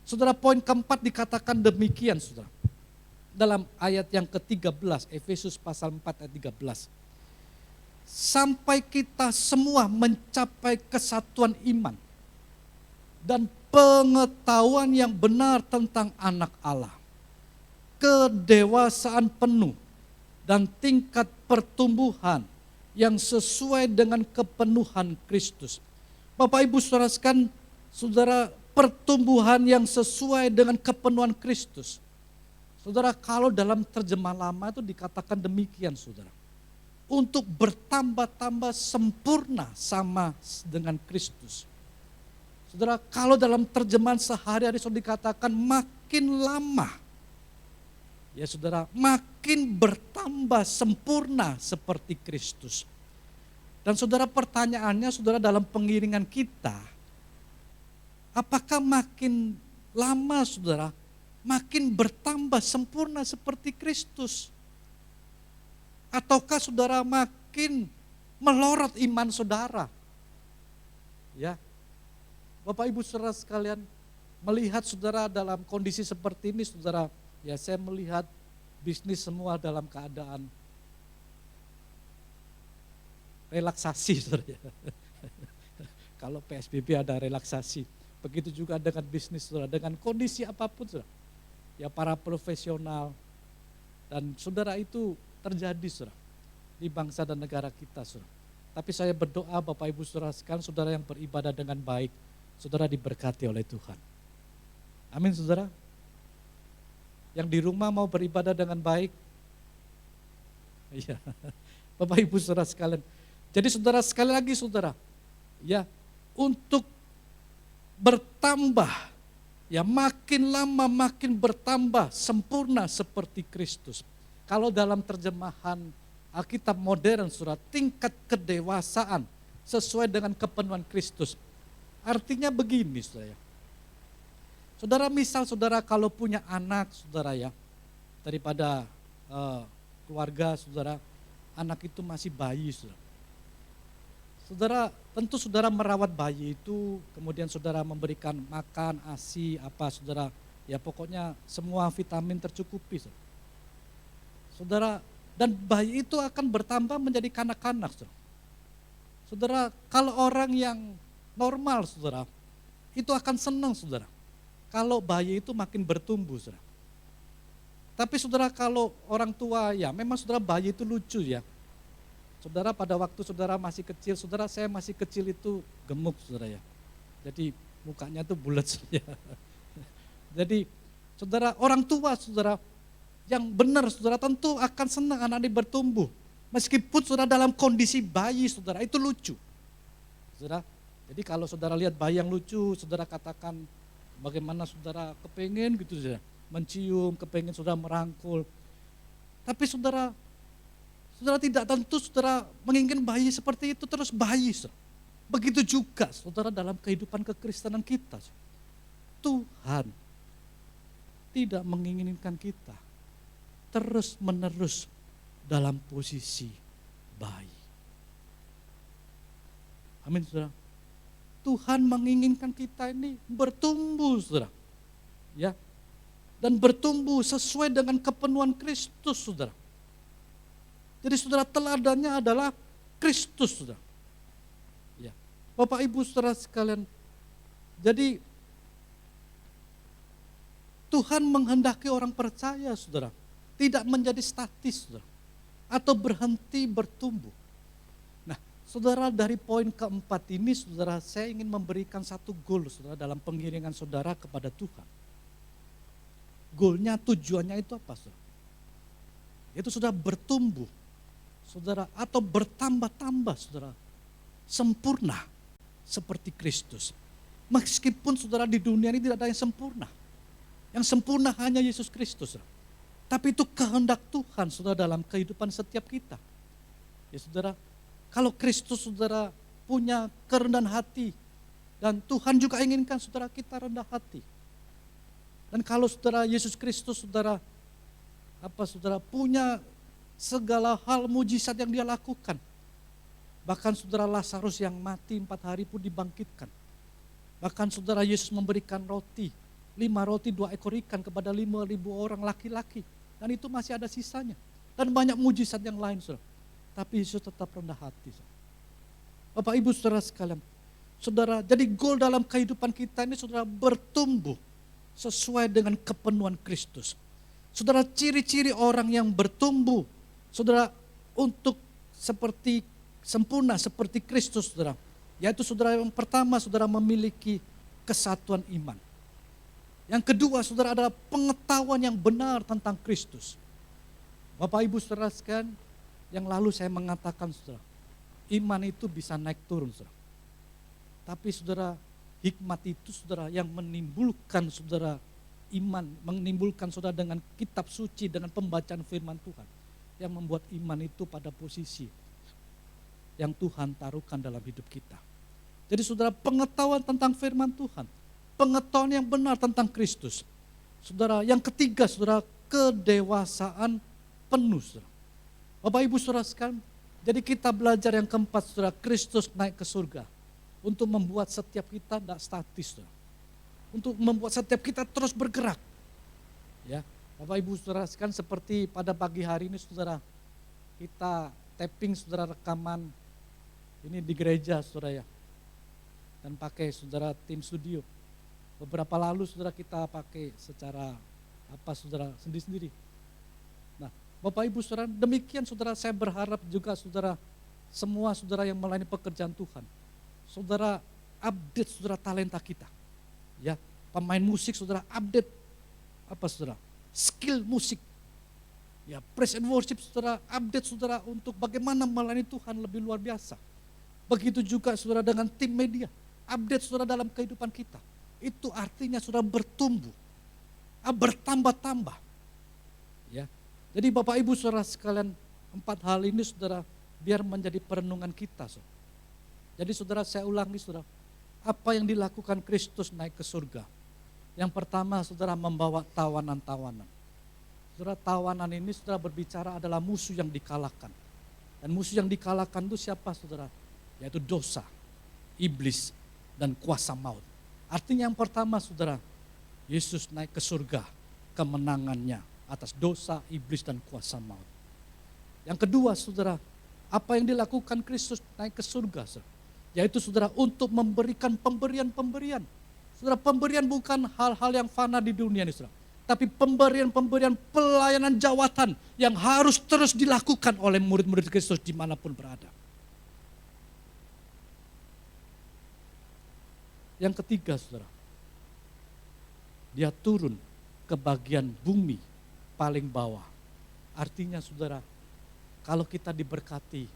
saudara poin keempat dikatakan demikian saudara. Dalam ayat yang ke-13, Efesus pasal 4 ayat 13. Sampai kita semua mencapai kesatuan iman dan pengetahuan yang benar tentang anak Allah. Kedewasaan penuh dan tingkat pertumbuhan yang sesuai dengan kepenuhan Kristus. Bapak Ibu saudara sekalian, saudara, pertumbuhan yang sesuai dengan kepenuhan Kristus. Saudara, kalau dalam terjemah lama itu dikatakan demikian saudara. Untuk bertambah-tambah sempurna sama dengan Kristus. Saudara, kalau dalam terjemahan sehari-hari saudara dikatakan makin lama. Ya saudara, makin bertambah sempurna seperti Kristus. Dan saudara, pertanyaannya saudara, dalam pengiringan kita, apakah makin lama saudara, makin bertambah sempurna seperti Kristus? Ataukah saudara makin melorot iman saudara? Ya, Bapak Ibu saudara sekalian, melihat saudara dalam kondisi seperti ini saudara, ya saya melihat bisnis semua dalam keadaan relaksasi saudara. Kalau PSBB ada relaksasi, begitu juga dengan bisnis saudara, dengan kondisi apapun saudara. Ya para profesional dan saudara itu terjadi saudara di bangsa dan negara kita saudara. Tapi saya berdoa Bapak Ibu saudara sekalian, saudara yang beribadah dengan baik, saudara diberkati oleh Tuhan. Amin saudara. Yang di rumah mau beribadah dengan baik. Iya. Bapak Ibu saudara sekalian. Jadi saudara sekali lagi saudara, ya untuk bertambah, ya makin lama makin bertambah sempurna seperti Kristus. Kalau dalam terjemahan Alkitab modern saudara, tingkat kedewasaan sesuai dengan kepenuhan Kristus. Artinya begini saudara. Saudara misal saudara kalau punya anak saudara ya, daripada keluarga saudara, anak itu masih bayi saudara. Saudara, tentu saudara merawat bayi itu, kemudian saudara memberikan makan, ASI, apa saudara, ya pokoknya semua vitamin tercukupi. Saudara, dan bayi itu akan bertambah menjadi kanak-kanak. Saudara. Saudara, kalau orang yang normal saudara, itu akan senang saudara. Kalau bayi itu makin bertumbuh saudara. Tapi saudara kalau orang tua ya, memang saudara bayi itu lucu ya. Saudara pada waktu saudara masih kecil, saudara saya masih kecil itu gemuk saudara ya. Jadi mukanya tuh bulat saudara. Jadi saudara orang tua saudara yang benar saudara tentu akan senang anak ini bertumbuh. Meskipun saudara dalam kondisi bayi saudara itu lucu. Saudara, jadi kalau saudara lihat bayi yang lucu, saudara katakan bagaimana saudara kepengen gitu saudara. Mencium, kepengen saudara merangkul. Tapi saudara tidak tentu saudara menginginkan bayi seperti itu terus bayi. Saudara. Begitu juga saudara dalam kehidupan kekristenan kita. Tuhan tidak menginginkan kita terus menerus dalam posisi bayi. Amin saudara. Tuhan menginginkan kita ini bertumbuh saudara. Ya. Dan bertumbuh sesuai dengan kepenuhan Kristus saudara. Jadi saudara teladannya adalah Kristus saudara. Ya. Bapak Ibu saudara sekalian, jadi Tuhan menghendaki orang percaya saudara, tidak menjadi statis saudara, atau berhenti bertumbuh. Nah saudara dari poin keempat ini saudara, saya ingin memberikan satu goal saudara dalam pengiringan saudara kepada Tuhan. Goalnya, tujuannya itu apa saudara? Itu saudara bertumbuh. Saudara, atau bertambah-tambah saudara, sempurna seperti Kristus. Meskipun saudara di dunia ini tidak ada yang sempurna. Yang sempurna hanya Yesus Kristus. Saudara. Tapi itu kehendak Tuhan saudara dalam kehidupan setiap kita. Ya saudara, kalau Kristus saudara punya kerendahan hati, dan Tuhan juga inginkan saudara kita rendah hati. Dan kalau saudara Yesus Kristus saudara punya segala hal mujizat yang dia lakukan. Bahkan saudara Lazarus yang mati 4 hari pun dibangkitkan. Bahkan saudara Yesus memberikan roti, 5 roti 2 ekor ikan kepada 5.000 orang laki-laki. Dan itu masih ada sisanya. Dan banyak mujizat yang lain saudara. Tapi Yesus tetap rendah hati. Saudara. Bapak Ibu saudara sekalian, saudara, jadi goal dalam kehidupan kita ini saudara bertumbuh sesuai dengan kepenuhan Kristus. Saudara, ciri-ciri orang yang bertumbuh, saudara, untuk seperti sempurna seperti Kristus, saudara. Yaitu saudara, yang pertama saudara memiliki kesatuan iman. Yang kedua saudara adalah pengetahuan yang benar tentang Kristus. Bapak Ibu saudara sekalian, yang lalu saya mengatakan saudara, iman itu bisa naik turun saudara. Tapi saudara, hikmat itu saudara yang menimbulkan saudara iman, menimbulkan saudara dengan kitab suci, dengan pembacaan firman Tuhan. Yang membuat iman itu pada posisi yang Tuhan taruhkan dalam hidup kita. Jadi saudara, pengetahuan tentang firman Tuhan, pengetahuan yang benar tentang Kristus. Saudara, yang ketiga saudara, kedewasaan penuh saudara. Bapak Ibu saudara sekalian, jadi kita belajar yang keempat saudara, Kristus naik ke surga. Untuk membuat setiap kita tidak statis. Saudara. Untuk membuat setiap kita terus bergerak. Ya, Bapak Ibu saudara sekalian, seperti pada pagi hari ini saudara, kita tapping saudara, rekaman ini di gereja saudara ya. Dan pakai saudara tim studio. Beberapa lalu saudara kita pakai secara saudara sendiri-sendiri. Nah, Bapak Ibu saudara, demikian saudara, saya berharap juga saudara, semua saudara yang melayani pekerjaan Tuhan, saudara update saudara talenta kita. Ya, pemain musik saudara update saudara? Skill musik. Ya, praise and worship saudara update saudara untuk bagaimana melayani Tuhan lebih luar biasa. Begitu juga saudara dengan tim media, update saudara dalam kehidupan kita. Itu artinya saudara bertumbuh, bertambah-tambah. Ya. Jadi Bapak Ibu saudara sekalian, 4 hal ini saudara biar menjadi perenungan kita saudara. Jadi saudara, saya ulangi saudara, apa yang dilakukan Kristus naik ke surga. Yang pertama saudara membawa tawanan-tawanan. Saudara, tawanan ini saudara berbicara adalah musuh yang dikalahkan. Dan musuh yang dikalahkan itu siapa saudara? Yaitu dosa, iblis, dan kuasa maut. Artinya yang pertama saudara, Yesus naik ke surga, kemenangannya atas dosa, iblis, dan kuasa maut. Yang kedua saudara, apa yang dilakukan Kristus naik ke surga saudara? Yaitu saudara untuk memberikan pemberian-pemberian. Saudara, pemberian bukan hal-hal yang fana di dunia ini saudara. Tapi pemberian-pemberian pelayanan jawatan yang harus terus dilakukan oleh murid-murid Kristus dimanapun berada. Yang ketiga saudara, dia turun ke bagian bumi paling bawah. Artinya saudara, kalau kita diberkati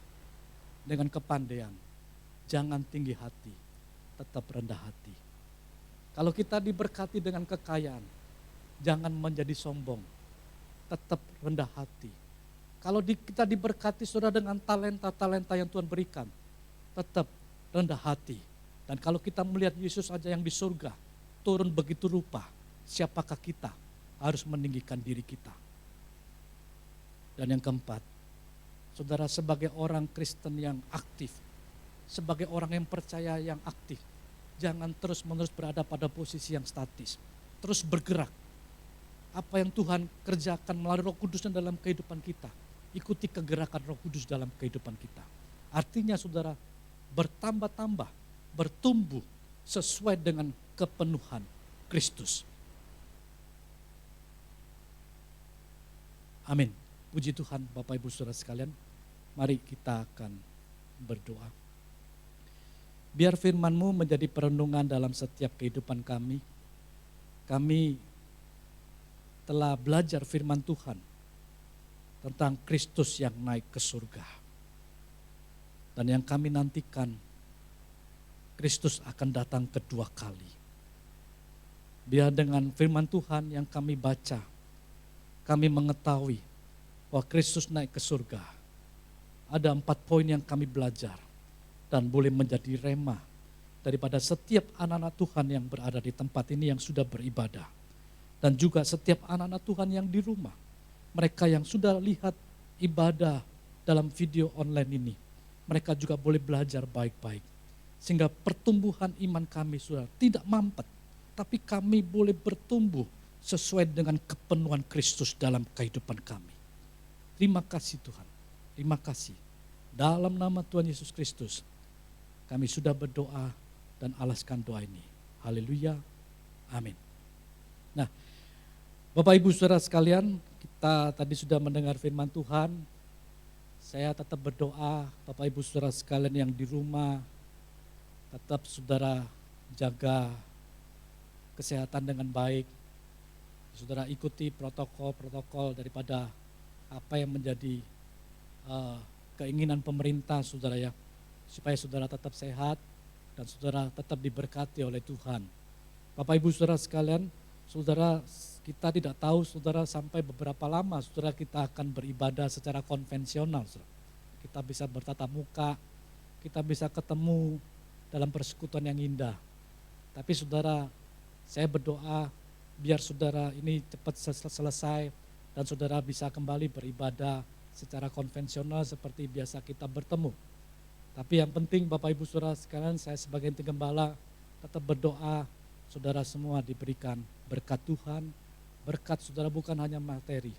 dengan kepandaian, jangan tinggi hati, tetap rendah hati. Kalau kita diberkati dengan kekayaan, jangan menjadi sombong, tetap rendah hati. Kalau kita diberkati saudara dengan talenta-talenta yang Tuhan berikan, tetap rendah hati. Dan kalau kita melihat Yesus aja yang di surga, turun begitu rupa, siapakah kita harus meninggikan diri kita. Dan yang keempat, saudara, sebagai orang Kristen yang aktif, sebagai orang yang percaya yang aktif, jangan terus-menerus berada pada posisi yang statis. Terus bergerak. Apa yang Tuhan kerjakan melalui Roh Kudusnya dalam kehidupan kita, ikuti kegerakan Roh Kudus dalam kehidupan kita. Artinya saudara, bertambah-tambah, bertumbuh sesuai dengan kepenuhan Kristus. Amin. Puji Tuhan Bapak Ibu Saudara sekalian, mari kita akan berdoa. Biar firman-Mu menjadi perenungan dalam setiap kehidupan kami. Kami telah belajar firman Tuhan tentang Kristus yang naik ke surga. Dan yang kami nantikan, Kristus akan datang kedua kali. Biar dengan firman Tuhan yang kami baca, kami mengetahui bahwa Kristus naik ke surga. Ada 4 poin yang kami belajar dan boleh menjadi rema daripada setiap anak-anak Tuhan yang berada di tempat ini yang sudah beribadah. Dan juga setiap anak-anak Tuhan yang di rumah. Mereka yang sudah lihat ibadah dalam video online ini. mereka juga boleh belajar baik-baik. Sehingga pertumbuhan iman kami, saudara, tidak mampet, tapi kami boleh bertumbuh sesuai dengan kepenuhan Kristus dalam kehidupan kami. Terima kasih Tuhan, terima kasih. Dalam nama Tuhan Yesus Kristus, kami sudah berdoa dan alaskan doa ini. Haleluya, amin. Nah, Bapak Ibu Saudara sekalian, kita tadi sudah mendengar firman Tuhan. Saya tetap berdoa, Bapak Ibu Saudara sekalian yang di rumah, tetap saudara jaga kesehatan dengan baik. Saudara ikuti protokol-protokol daripada apa yang menjadi keinginan pemerintah saudara ya. Supaya saudara tetap sehat dan saudara tetap diberkati oleh Tuhan. Bapak Ibu Saudara sekalian, saudara kita tidak tahu saudara sampai beberapa lama saudara kita akan beribadah secara konvensional. Saudara. Kita bisa bertatap muka, kita bisa ketemu dalam persekutuan yang indah. Tapi saudara, saya berdoa biar saudara ini cepat selesai dan saudara bisa kembali beribadah secara konvensional seperti biasa kita bertemu. Tapi yang penting Bapak Ibu Saudara sekalian, saya sebagai tim gembala tetap berdoa saudara semua diberikan berkat Tuhan, berkat saudara bukan hanya materi,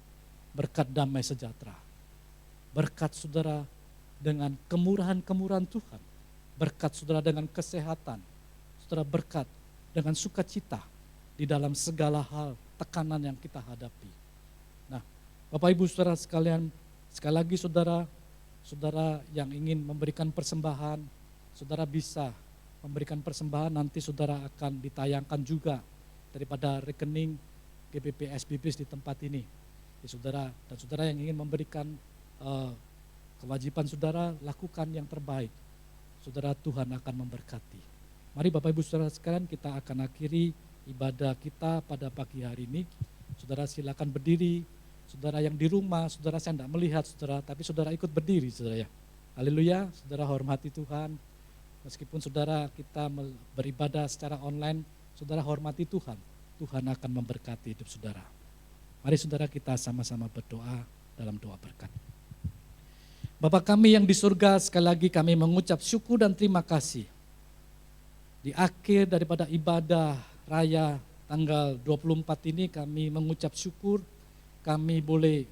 berkat damai sejahtera, berkat saudara dengan kemurahan-kemurahan Tuhan, berkat saudara dengan kesehatan, saudara berkat dengan sukacita di dalam segala hal tekanan yang kita hadapi. Nah, Bapak Ibu Saudara sekalian, sekali lagi saudara yang ingin memberikan persembahan, saudara bisa memberikan persembahan, nanti saudara akan ditayangkan juga daripada rekening GBP SBBs di tempat ini. Saudara dan saudara yang ingin memberikan kewajiban saudara, lakukan yang terbaik. Saudara, Tuhan akan memberkati. Mari Bapak Ibu Saudara sekalian, kita akan akhiri ibadah kita pada pagi hari ini. Saudara silakan berdiri. Saudara yang di rumah, saudara saya tidak melihat saudara, tapi saudara ikut berdiri saudara ya. Haleluya, saudara hormati Tuhan. Meskipun saudara kita beribadah secara online, saudara hormati Tuhan. Tuhan akan memberkati hidup saudara. Mari saudara kita sama-sama berdoa dalam doa berkat. Bapa kami yang di surga, sekali lagi kami mengucap syukur dan terima kasih. Di akhir daripada ibadah raya tanggal 24 ini kami mengucap syukur, kami boleh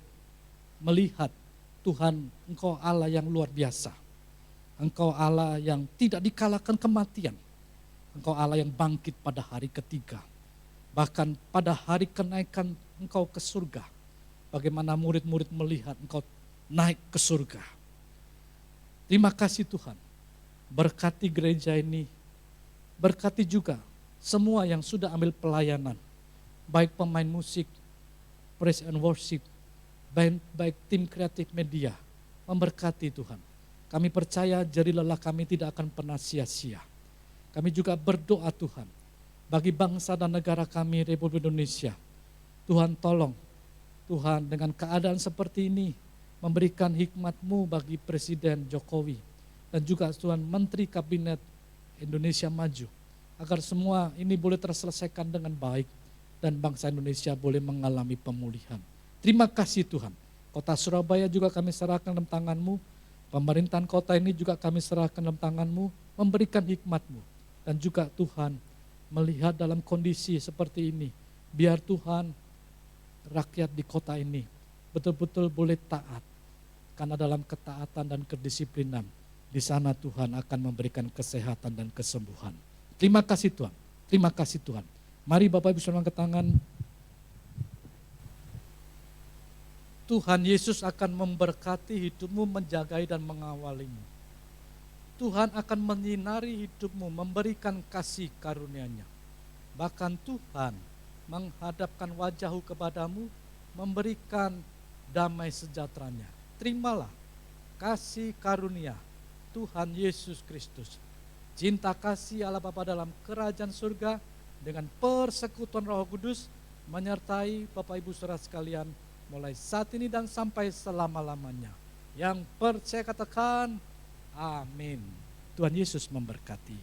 melihat Tuhan, Engkau Allah yang luar biasa. Engkau Allah yang tidak dikalahkan kematian. Engkau Allah yang bangkit pada hari ketiga. Bahkan pada hari kenaikan Engkau ke surga. Bagaimana murid-murid melihat Engkau naik ke surga. Terima kasih Tuhan. Berkati gereja ini. Berkati juga semua yang sudah ambil pelayanan. Baik pemain musik, praise and worship, baik tim kreatif media. Memberkati Tuhan. Kami percaya jeri lelah kami tidak akan pernah sia-sia. Kami juga berdoa Tuhan. Bagi bangsa dan negara kami Republik Indonesia. Tuhan tolong. Tuhan dengan keadaan seperti ini. Memberikan hikmat-Mu bagi Presiden Jokowi dan juga Tuhan Menteri Kabinet Indonesia Maju, agar semua ini boleh terselesaikan dengan baik dan bangsa Indonesia boleh mengalami pemulihan. Terima kasih Tuhan. Kota Surabaya juga kami serahkan dalam tangan-Mu, pemerintahan kota ini juga kami serahkan dalam tangan-Mu, memberikan hikmat-Mu. Dan juga Tuhan melihat dalam kondisi seperti ini, biar Tuhan rakyat di kota ini betul-betul boleh taat. Karena dalam ketaatan dan kedisiplinan, di sana Tuhan akan memberikan kesehatan dan kesembuhan. Terima kasih Tuhan. Terima kasih Tuhan. Mari Bapak Ibu Saudara angkat tangan. Tuhan Yesus akan memberkati hidupmu, menjagai dan mengawalimu. Tuhan akan menyinari hidupmu, memberikan kasih karunia-Nya. Bahkan Tuhan menghadapkan wajah-Nya kepadamu, memberikan damai sejahtera-Nya. Terimalah kasih karunia Tuhan Yesus Kristus. Cinta kasih Allah Bapa dalam kerajaan surga dengan persekutuan Roh Kudus menyertai Bapak Ibu Saudara sekalian mulai saat ini dan sampai selama-lamanya. Yang percaya katakan amin. Tuhan Yesus memberkati.